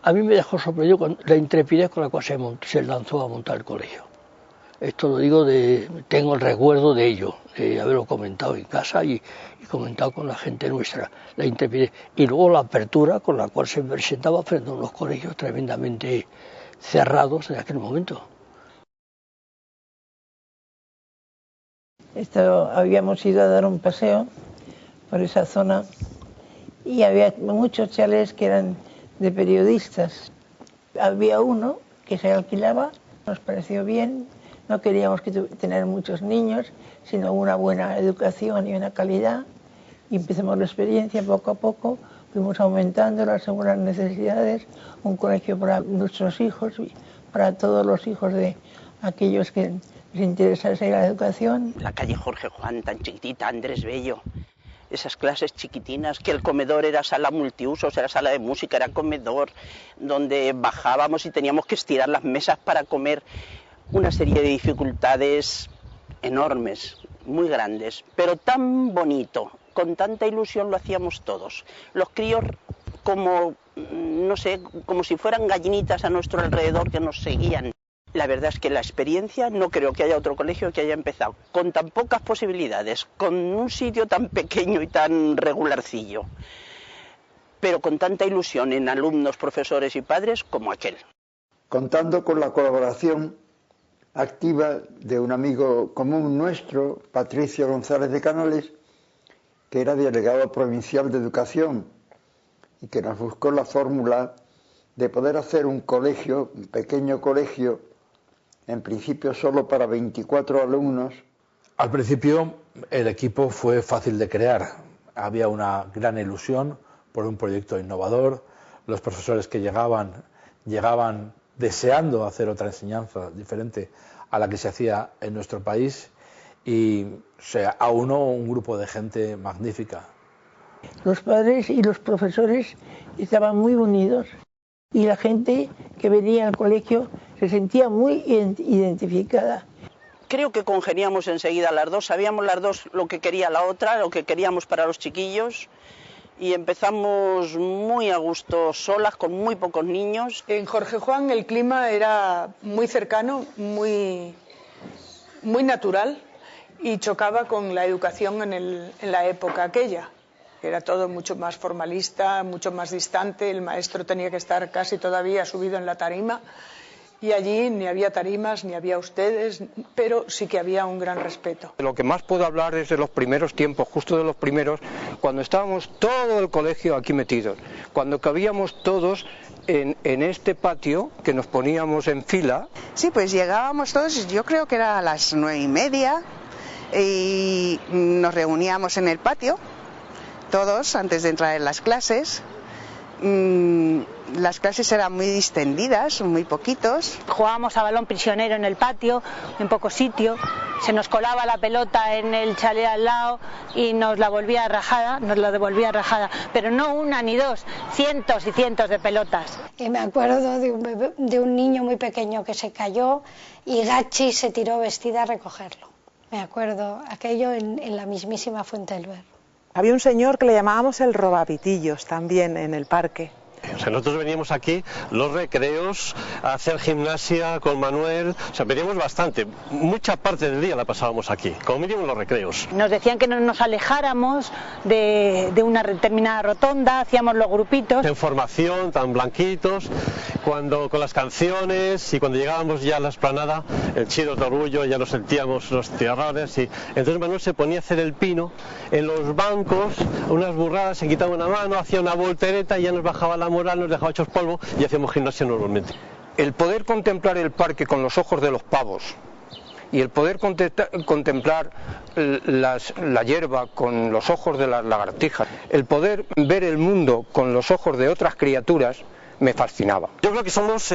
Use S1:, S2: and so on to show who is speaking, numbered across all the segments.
S1: A mí me dejó sorprendido con la intrepidez con la cual se lanzó a montar el colegio. Esto lo digo, tengo el recuerdo de ello, de haberlo comentado en casa y comentado con la gente nuestra, la intrepidez. Y luego la apertura con la cual se presentaba frente a unos colegios tremendamente cerrados en aquel momento.
S2: Habíamos ido a dar un paseo por esa zona y había muchos chalés que eran de periodistas. Había uno que se alquilaba, nos pareció bien, no queríamos tener muchos niños, sino una buena educación y una calidad. Y empezamos la experiencia poco a poco, fuimos aumentándola según las necesidades, un colegio para nuestros hijos, para todos los hijos de aquellos que les interesase la educación.
S3: La calle Jorge Juan, tan chiquitita, Andrés Bello. Esas clases chiquitinas, que el comedor era sala multiusos, era sala de música, era comedor, donde bajábamos y teníamos que estirar las mesas para comer. Una serie de dificultades enormes, muy grandes, pero tan bonito, con tanta ilusión lo hacíamos todos. Los críos como, no sé, como si fueran gallinitas a nuestro alrededor que nos seguían. La verdad es que la experiencia, no creo que haya otro colegio que haya empezado con tan pocas posibilidades, con un sitio tan pequeño y tan regularcillo, pero con tanta ilusión en alumnos, profesores y padres como aquel.
S4: Contando con la colaboración activa de un amigo común nuestro, Patricio González de Canales, que era delegado provincial de Educación y que nos buscó la fórmula de poder hacer un colegio, un pequeño colegio, en principio solo para 24 alumnos.
S5: Al principio el equipo fue fácil de crear, había una gran ilusión por un proyecto innovador, los profesores que llegaban deseando hacer otra enseñanza diferente a la que se hacía en nuestro país y se aunó un grupo de gente magnífica.
S2: Los padres y los profesores estaban muy unidos y la gente que venía al colegio se sentía muy identificada.
S3: Creo que congeniamos enseguida las dos, sabíamos las dos lo que quería la otra, lo que queríamos para los chiquillos y empezamos muy a gusto solas, con muy pocos niños.
S6: En Jorge Juan el clima era muy cercano, muy natural y chocaba con la educación en la época aquella. Era todo mucho más formalista, mucho más distante, el maestro tenía que estar casi todavía subido en la tarima y allí ni había tarimas, ni había ustedes, pero sí que había un gran respeto.
S7: Lo que más puedo hablar es de los primeros tiempos, justo de los primeros, cuando estábamos todo el colegio aquí metidos, cuando cabíamos todos en este patio, que nos poníamos en fila.
S8: Sí, pues llegábamos todos, yo creo que era a las 9:30 y nos reuníamos en el patio, todos antes de entrar en las clases. Las clases eran muy distendidas, muy poquitos.
S9: Jugábamos a balón prisionero en el patio, en poco sitio, se nos colaba la pelota en el chalet al lado y nos la devolvía rajada, pero no una ni dos, cientos y cientos de pelotas.
S10: Y me acuerdo de un niño muy pequeño que se cayó y Gachi se tiró vestida a recogerlo. Me acuerdo, aquello en la mismísima Fuente del Ver.
S11: Había un señor que le llamábamos el robapitillos también en el parque.
S12: O sea, nosotros veníamos aquí los recreos a hacer gimnasia con Manuel, o sea, veníamos bastante, mucha parte del día la pasábamos aquí, como mínimo los recreos.
S9: Nos decían que no nos alejáramos de una determinada rotonda, hacíamos los grupitos.
S12: En formación, tan blanquitos, cuando con las canciones y cuando llegábamos ya a la explanada, el chido de orgullo, ya nos sentíamos los terrores y entonces Manuel se ponía a hacer el pino en los bancos, unas burradas, se quitaba una mano, hacía una voltereta y ya nos bajaba la moral, nos dejaba hechos polvo y hacíamos gimnasia normalmente.
S7: El poder contemplar el parque con los ojos de los pavos y el poder contemplar la hierba con los ojos de las lagartijas, el poder ver el mundo con los ojos de otras criaturas, me fascinaba.
S12: Yo creo que somos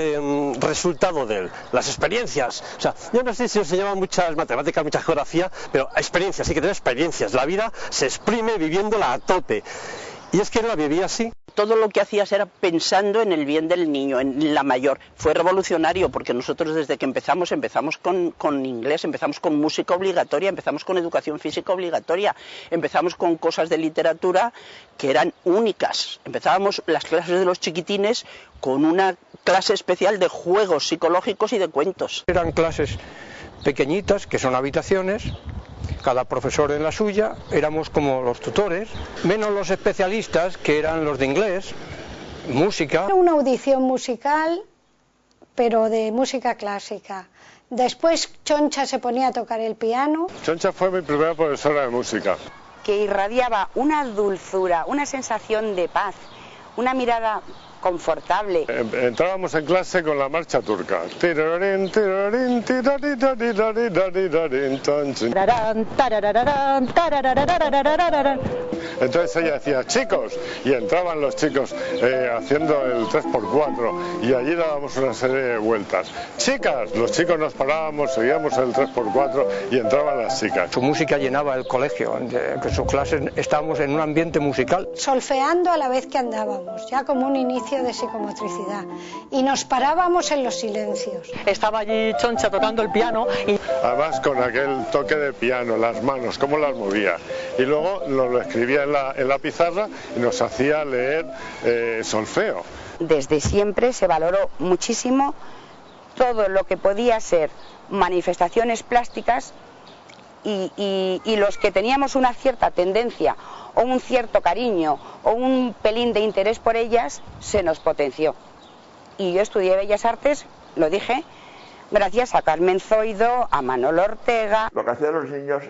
S12: resultado de las experiencias. O sea, yo no sé si se llaman muchas matemáticas, mucha geografía, pero experiencias, sí que tener experiencias. La vida se exprime viviéndola a tope. Y es que no la vivía así.
S3: Todo lo que hacías era pensando en el bien del niño, en la mayor. Fue revolucionario porque nosotros desde que empezamos con inglés, empezamos con música obligatoria, empezamos con educación física obligatoria, empezamos con cosas de literatura que eran únicas. Empezábamos las clases de los chiquitines con una clase especial de juegos psicológicos y de cuentos.
S7: Eran clases pequeñitas, que son habitaciones, cada profesor en la suya, éramos como los tutores, menos los especialistas que eran los de inglés, música.
S10: Era una audición musical, pero de música clásica. Después Choncha se ponía a tocar el piano.
S13: Choncha fue mi primera profesora de música.
S14: Que irradiaba una dulzura, una sensación de paz, una mirada confortable.
S13: Entrábamos en clase con la marcha turca. Entonces ella decía, chicos, y entraban los chicos haciendo el 3x4 y allí dábamos una serie de vueltas. Chicas, los chicos nos parábamos, seguíamos el 3x4 y entraban las chicas.
S7: Su música llenaba el colegio, en sus clases estábamos en un ambiente musical.
S10: Solfeando a la vez que andábamos, ya como un inicio de psicomotricidad, y nos parábamos en los silencios.
S15: Estaba allí Choncha tocando el piano y...
S13: Además con aquel toque de piano, las manos, cómo las movía, y luego lo escribía en la pizarra y nos hacía leer solfeo.
S14: Desde siempre se valoró muchísimo todo lo que podía ser manifestaciones plásticas y los que teníamos una cierta tendencia o un cierto cariño o un pelín de interés por ellas, se nos potenció. Y yo estudié Bellas Artes, lo dije, gracias a Carmen Zoido, a Manolo Ortega.
S16: Lo que hacían los niños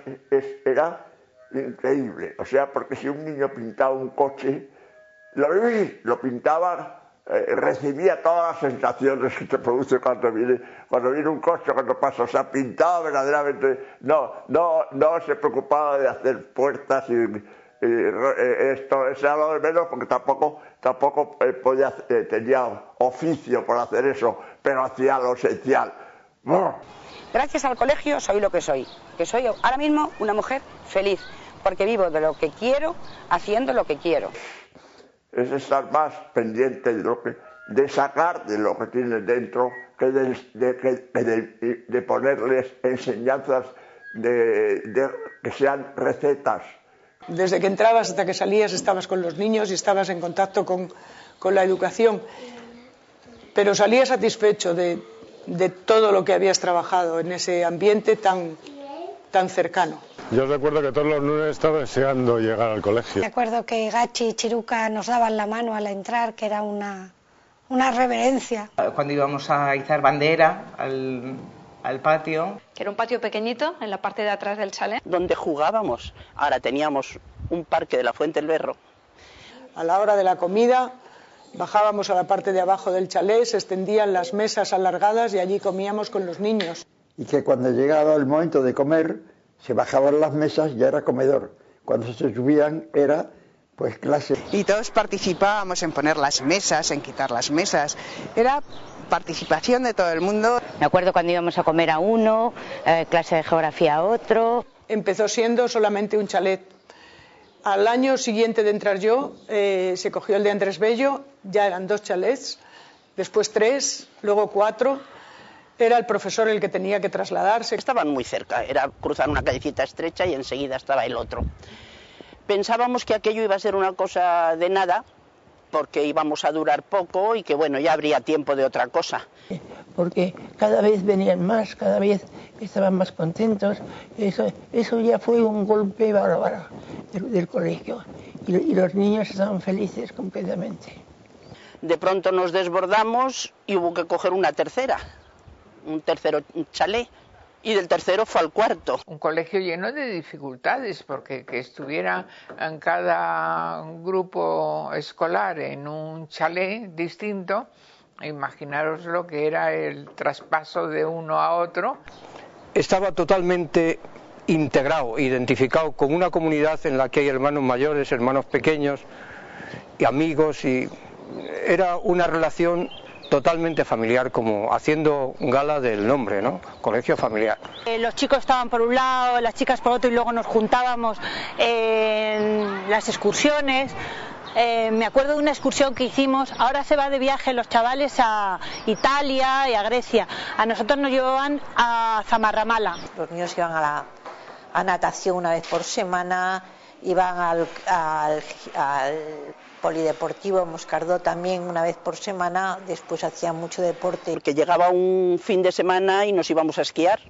S16: era increíble, o sea, porque si un niño pintaba un coche, lo pintaba, recibía todas las sensaciones que se produce cuando viene un coche, cuando pasa, o sea, pintaba verdaderamente, no se preocupaba de hacer puertas y esto era lo de menos porque tampoco tenía oficio por hacer eso, pero hacía lo esencial.
S14: Gracias al colegio soy lo que soy ahora mismo una mujer feliz, porque vivo de lo que quiero, haciendo lo que quiero.
S16: Es estar más pendiente de sacar de lo que tienes dentro que de ponerles enseñanzas que sean recetas.
S6: Desde que entrabas hasta que salías estabas con los niños y estabas en contacto con la educación, pero salías satisfecho de todo lo que habías trabajado en ese ambiente tan cercano.
S13: Yo recuerdo que todos los lunes estaba deseando llegar al colegio.
S10: Recuerdo que Gachi y Chiruca nos daban la mano al entrar, que era una reverencia.
S17: Cuando íbamos a izar bandera al patio.
S18: Que era un patio pequeñito en la parte de atrás del chalet.
S3: Donde jugábamos. Ahora teníamos un parque de la Fuente del Berro.
S6: A la hora de la comida bajábamos a la parte de abajo del chalet, se extendían las mesas alargadas y allí comíamos con los niños.
S4: Y que cuando llegaba el momento de comer, se bajaban las mesas y ya era comedor. Cuando se subían era pues clase.
S8: Y todos participábamos en poner las mesas, en quitar las mesas. Era participación de todo el mundo.
S9: Me acuerdo cuando íbamos a comer a uno, clase de geografía a otro.
S6: Empezó siendo solamente un chalet. Al año siguiente de entrar yo, se cogió el de Andrés Bello, ya eran 2 chalets, después 3, luego 4. Era el profesor el que tenía que trasladarse.
S3: Estaban muy cerca, era cruzar una callecita estrecha y enseguida estaba el otro. Pensábamos que aquello iba a ser una cosa de nada, porque íbamos a durar poco y que bueno, ya habría tiempo de otra cosa.
S2: Porque cada vez venían más, cada vez estaban más contentos. Eso ya fue un golpe bárbaro del colegio. Y los niños estaban felices completamente.
S3: De pronto nos desbordamos y hubo que coger un tercero chalet. Y del tercero fue al cuarto.
S19: Un colegio lleno de dificultades, porque que estuviera en cada grupo escolar en un chalet distinto, imaginaros lo que era el traspaso de uno a otro.
S7: Estaba totalmente integrado, identificado con una comunidad en la que hay hermanos mayores, hermanos pequeños, y amigos, y era una relación totalmente familiar, como haciendo gala del nombre, ¿no? Colegio familiar.
S9: Los chicos estaban por un lado, las chicas por otro, y luego nos juntábamos en las excursiones. Me acuerdo de una excursión que hicimos. Ahora se va de viaje los chavales a Italia y a Grecia. A nosotros nos llevaban a Zamarramala.
S20: Los niños iban a natación una vez por semana, iban al polideportivo Moscardó también una vez por semana. Después hacían mucho deporte.
S3: Porque llegaba un fin de semana y nos íbamos a esquiar.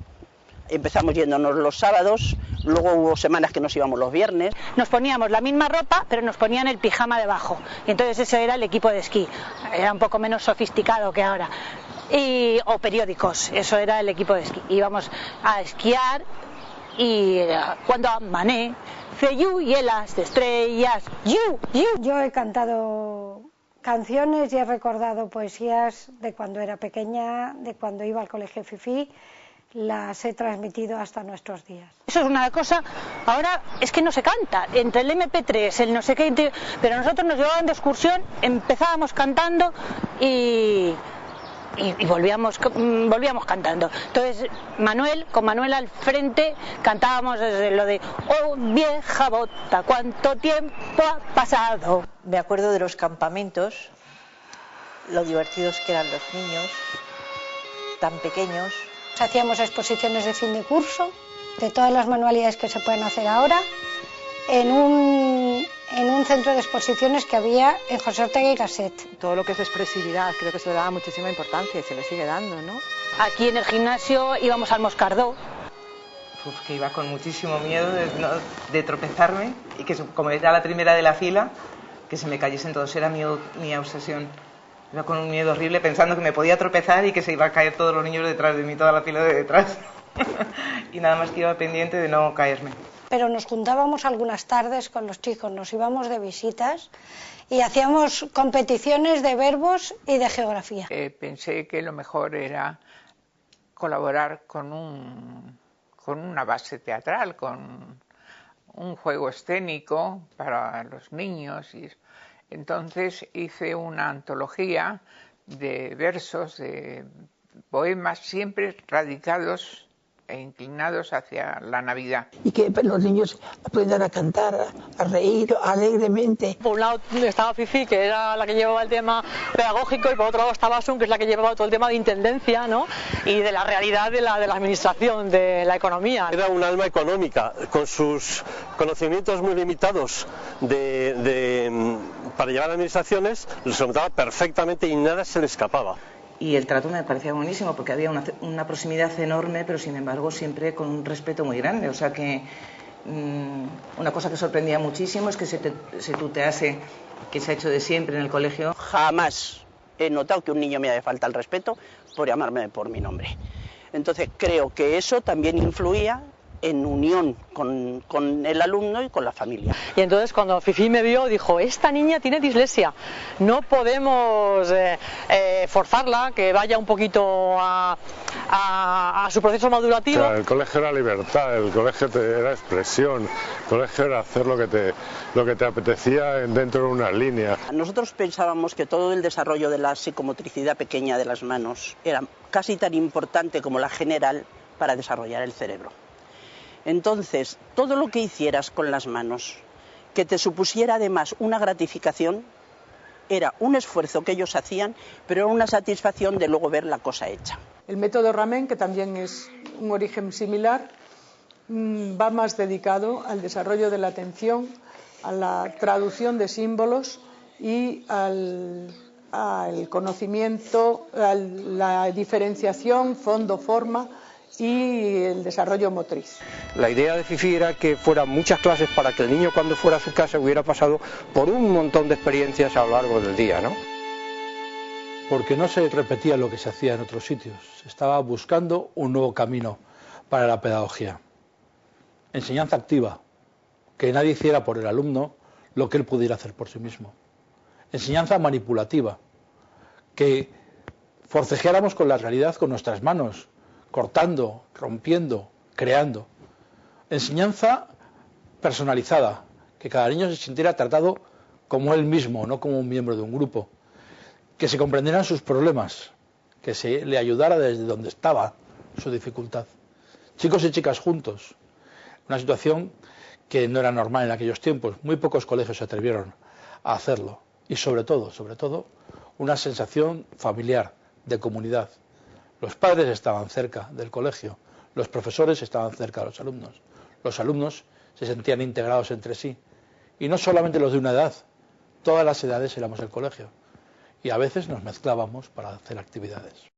S3: Empezamos yéndonos los sábados, luego hubo semanas que nos íbamos los viernes.
S9: Nos poníamos la misma ropa, pero nos ponían el pijama debajo. Y entonces ese era el equipo de esquí. Era un poco menos sofisticado que ahora. O periódicos, eso era el equipo de esquí. Íbamos a esquiar y cuando amané, feyú y elas de estrellas,
S10: Yo he cantado canciones y he recordado poesías de cuando era pequeña, de cuando iba al colegio Fifí. Las he transmitido hasta nuestros días.
S9: Eso es una cosa, ahora es que no se canta, entre el MP3, el no sé qué, pero nosotros nos llevaban de excursión, empezábamos cantando y volvíamos cantando. Entonces con Manuel al frente cantábamos desde lo de oh vieja bota, cuánto tiempo ha pasado.
S20: Me acuerdo de los campamentos, lo divertidos que eran los niños, tan pequeños.
S10: Hacíamos exposiciones de fin de curso, de todas las manualidades que se pueden hacer ahora, en un centro de exposiciones que había en José Ortega y Gasset.
S11: Todo lo que es expresividad, creo que se le daba muchísima importancia y se le sigue dando, ¿no?
S9: Aquí en el gimnasio íbamos al Moscardó.
S17: Que iba con muchísimo miedo de tropezarme y que, como era la primera de la fila, que se me cayesen todos, era mi obsesión. Iba con un miedo horrible pensando que me podía tropezar y que se iba a caer todos los niños detrás de mí, toda la fila de detrás. Y nada más que iba pendiente de no caerme.
S10: Pero nos juntábamos algunas tardes con los chicos, nos íbamos de visitas y hacíamos competiciones de verbos y de geografía.
S19: Pensé que lo mejor era colaborar con una base teatral, con un juego escénico para los niños. Entonces hice una antología de versos, de poemas siempre radicados e inclinados hacia la Navidad.
S2: Y que los niños aprendan a cantar, a reír alegremente.
S15: Por un lado estaba Fifi, que era la que llevaba el tema pedagógico, y por otro lado estaba Asun, que es la que llevaba todo el tema de intendencia, ¿no? Y de la realidad de la administración, de la economía.
S12: Era un alma económica, con sus conocimientos muy limitados para llevar administraciones, los notaba perfectamente y nada se le escapaba.
S17: Y el trato me parecía buenísimo porque había una proximidad enorme, pero sin embargo siempre con un respeto muy grande. O sea que una cosa que sorprendía muchísimo es que se tutease, que se ha hecho de siempre en el colegio.
S3: Jamás he notado que un niño me haya faltado el respeto por llamarme por mi nombre. Entonces creo que eso también influía en unión con el alumno y con la familia.
S15: Y entonces cuando Fifi me vio dijo, esta niña tiene dislexia, no podemos forzarla, que vaya un poquito a su proceso madurativo.
S13: Claro, el colegio era libertad, el colegio era expresión, el colegio era hacer lo que te apetecía dentro de una línea.
S3: Nosotros pensábamos que todo el desarrollo de la psicomotricidad pequeña de las manos era casi tan importante como la general para desarrollar el cerebro. Entonces, todo lo que hicieras con las manos, que te supusiera además una gratificación, era un esfuerzo que ellos hacían, pero era una satisfacción de luego ver la cosa hecha.
S6: El método Ramen, que también es un origen similar, va más dedicado al desarrollo de la atención, a la traducción de símbolos y al conocimiento, a la diferenciación, fondo, forma, y el desarrollo motriz.
S7: La idea de Fifi era que fueran muchas clases para que el niño cuando fuera a su casa hubiera pasado por un montón de experiencias a lo largo del día, ¿no?
S5: Porque no se repetía lo que se hacía en otros sitios, se estaba buscando un nuevo camino para la pedagogía. Enseñanza activa, que nadie hiciera por el alumno lo que él pudiera hacer por sí mismo. Enseñanza manipulativa, que forcejeáramos con la realidad con nuestras manos, cortando, rompiendo, creando. Enseñanza personalizada, que cada niño se sintiera tratado como él mismo, no como un miembro de un grupo. que se comprendieran sus problemas, que se le ayudara desde donde estaba su dificultad. Chicos y chicas juntos, una situación que no era normal en aquellos tiempos. Muy pocos colegios se atrevieron a hacerlo. Y sobre todo, una sensación familiar, de comunidad. Los padres estaban cerca del colegio, los profesores estaban cerca de los alumnos se sentían integrados entre sí. Y no solamente los de una edad, todas las edades éramos el colegio. Y a veces nos mezclábamos para hacer actividades.